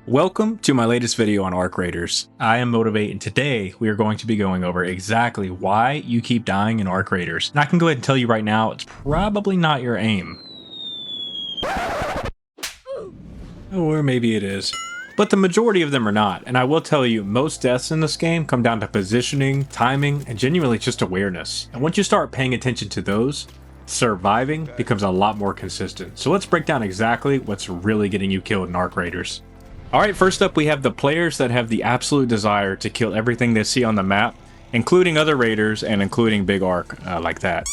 Welcome to my latest video on ARCRaiders. I am Motivate, and today we are going to be going over exactly why you keep dying in ARCRaiders. And I can go ahead and tell you right now, it's probably not your aim. Or maybe it is. But the majority of them are not, and I will tell you, most deaths in this game come down to positioning, timing, and genuinely just awareness. And once you start paying attention to those, surviving becomes a lot more consistent. So let's break down exactly what's really getting you killed in ARCRaiders. Alright, first up we have the players that have the absolute desire to kill everything they see on the map, including other raiders and including Big Arc, like that.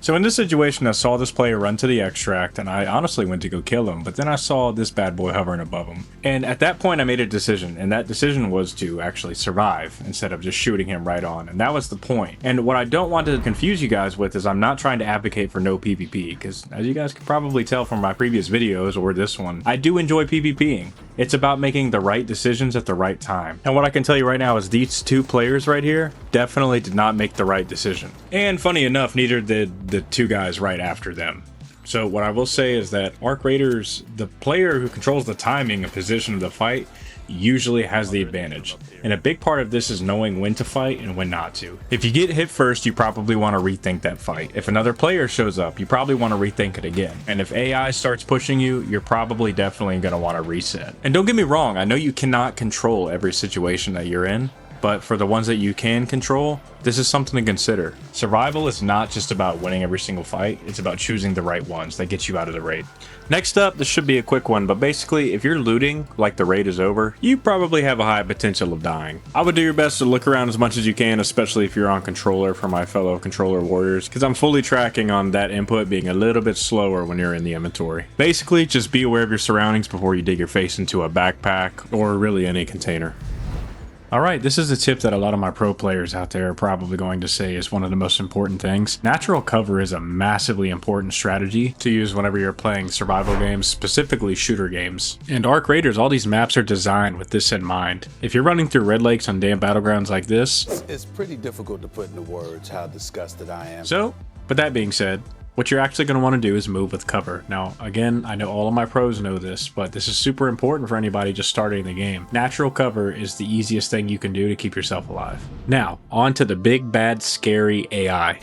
So in this situation I saw this player run to the extract and I honestly went to go kill him, but then I saw this bad boy hovering above him. And at that point I made a decision, and that decision was to actually survive instead of just shooting him right on, and that was the point. And what I don't want to confuse you guys with is I'm not trying to advocate for no PvP, because as you guys can probably tell from my previous videos or this one, I do enjoy PvPing. It's about making the right decisions at the right time. And what I can tell you right now is these two players right here definitely did not make the right decision. And funny enough, neither did the two guys right after them. So what I will say is that ARCRaiders, the player who controls the timing and position of the fight, usually has the advantage. And a big part of this is knowing when to fight and when not to. If you get hit first, you probably want to rethink that fight. If another player shows up, you probably want to rethink it again. And if AI starts pushing you, you're probably definitely going to want to reset. And don't get me wrong, I know you cannot control every situation that you're in, but for the ones that you can control, this is something to consider. Survival is not just about winning every single fight, it's about choosing the right ones that get you out of the raid. Next up, this should be a quick one, but basically if you're looting like the raid is over, you probably have a high potential of dying. I would do your best to look around as much as you can, especially if you're on controller, for my fellow controller warriors, because I'm fully tracking on that input being a little bit slower when you're in the inventory. Basically, just be aware of your surroundings before you dig your face into a backpack or really any container. Alright, this is a tip that a lot of my pro players out there are probably going to say is one of the most important things. Natural cover is a massively important strategy to use whenever you're playing survival games, specifically shooter games. And ARCRaiders, all these maps are designed with this in mind. If you're running through red lakes on damn battlegrounds like this, it's pretty difficult to put into words how disgusted I am. So, but that being said, what you're actually going to want to do is move with cover. Now, again, I know all of my pros know this, but this is super important for anybody just starting the game. Natural cover is the easiest thing you can do to keep yourself alive. Now, on to the big, bad, scary AI.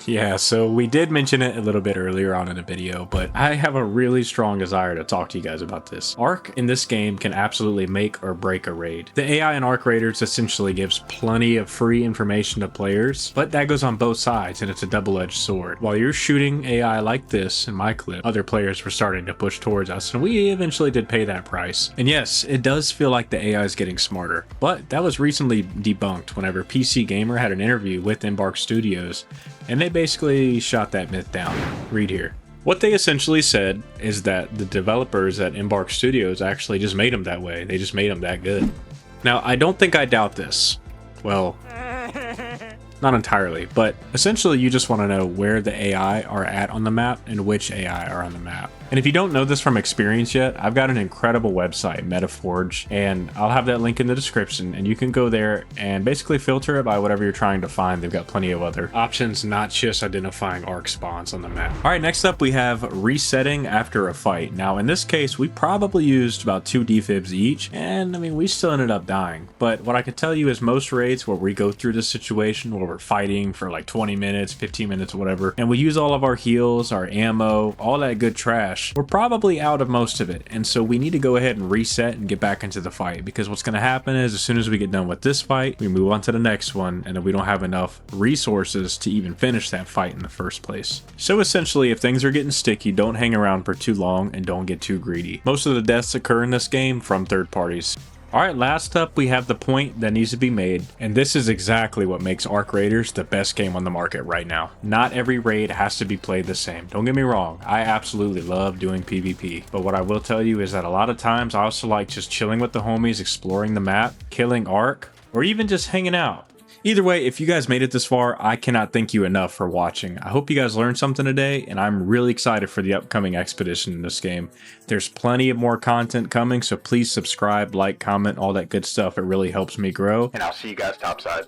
Yeah, so we did mention it a little bit earlier on in the video, but I have a really strong desire to talk to you guys about this. Arc in this game can absolutely make or break a raid. The AI in ARCRaiders essentially gives plenty of free information to players, but that goes on both sides and it's a double-edged sword. While you're shooting AI like this in my clip, other players were starting to push towards us, and we eventually did pay that price. And yes, it does feel like the AI is getting smarter, but that was recently debunked whenever PC Gamer had an interview with embarkstudios, and they basically shot that myth down. Read here. What they essentially said is that the developers at embarkstudios actually just made them that way. They just made them that good. Now, I don't think I doubt this. Well, not entirely, but essentially you just want to know where the AI are at on the map and which AI are on the map. And if you don't know this from experience yet, I've got an incredible website, Metaforge, and I'll have that link in the description, and you can go there and basically filter it by whatever you're trying to find. They've got plenty of other options, not just identifying arc spawns on the map. All right, next up we have resetting after a fight. Now in this case, we probably used about 2 defibs each, and I mean, we still ended up dying. But what I can tell you is most raids where we go through this situation where we're fighting for like 20 minutes, 15 minutes, whatever, and we use all of our heals, our ammo, all that good trash, we're probably out of most of it, and so we need to go ahead and reset and get back into the fight, because what's going to happen is as soon as we get done with this fight, we move on to the next one, and then we don't have enough resources to even finish that fight in the first place. So essentially, if things are getting sticky, don't hang around for too long and don't get too greedy. Most of the deaths occur in this game from third parties. Alright, last up we have the point that needs to be made, and this is exactly what makes ARCRaiders the best game on the market right now. Not every raid has to be played the same. Don't get me wrong, I absolutely love doing PvP, but what I will tell you is that a lot of times I also like just chilling with the homies, exploring the map, killing Arc, or even just hanging out. Either way, if you guys made it this far, I cannot thank you enough for watching. I hope you guys learned something today, and I'm really excited for the upcoming expedition in this game. There's plenty of more content coming, so please subscribe, like, comment, all that good stuff. It really helps me grow. And I'll see you guys topside.